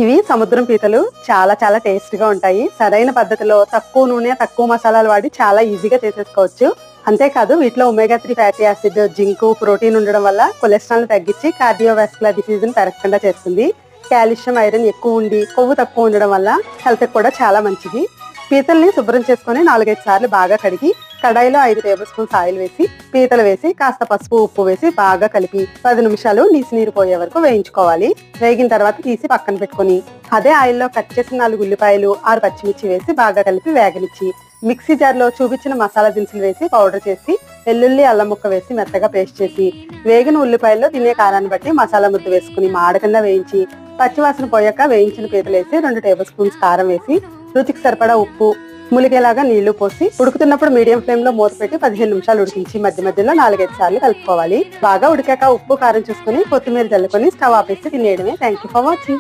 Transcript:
ఇవి సముద్రం పీతలు చాలా చాలా టేస్ట్ గా ఉంటాయి. సరైన పద్ధతిలో తక్కువ నూనె తక్కువ మసాలాలు వాడి చాలా ఈజీగా చేసేసుకోవచ్చు. అంతేకాదు వీటిలో omega 3 fatty acid, zinc, protein ఉండడం వల్ల కొలెస్ట్రాల్ తగ్గించి కార్డియోవాస్కులర్ డిసీజ్ ని పెరగకుండా చేస్తుంది. కాల్షియం, ఐరన్ ఎక్కువ ఉండి కొవ్వు తక్కువ ఉండడం వల్ల హెల్త్ కూడా చాలా మంచిది. పీతల్ని శుభ్రం చేసుకుని 4-5 సార్లు బాగా కడిగి కడాయిలో 5 టేబుల్ స్పూన్స్ ఆయిల్ వేసి పీతలు వేసి కాస్త పసుపు, ఉప్పు వేసి బాగా కలిపి 10 నిమిషాలు నీరు పోయే వరకు వేయించుకోవాలి. వేగిన తర్వాత తీసి పక్కన పెట్టుకుని అదే ఆయిల్లో కట్ చేసిన 4 ఉల్లిపాయలు, 6 పచ్చిమిర్చి వేసి బాగా కలిపి వేగనిచ్చి మిక్సీ జార్ లో చూపించిన మసాలా దినుసులు వేసి పౌడర్ చేసి వెల్లుల్లి, అల్లం ముక్క వేసి మెత్తగా పేస్ట్ చేసి వేగిన ఉల్లిపాయల్లో తినే కారాన్ని బట్టి మసాలా ముద్ద వేసుకుని మాడకుండా వేయించి పచ్చివాసన పోయాక వేయించిన పీతలు వేసి 2 టేబుల్ స్పూన్స్ కారం వేసి రుచికి సరిపడా ఉప్పు, ములిగేలాగా నీళ్లు పోసి ఉడుకుతున్నప్పుడు మీడియం ఫ్లేమ్ లో మూత పెట్టి 15 నిమిషాలు ఉడికించి మధ్య మధ్యలో 4-5 సార్లు కలుపుకోవాలి. బాగా ఉడికాక ఉప్పు, కారం చూసుకుని కొత్తిమీర జల్లుకొని స్టవ్ ఆపేసి తినేయడమే. Thank you for watching.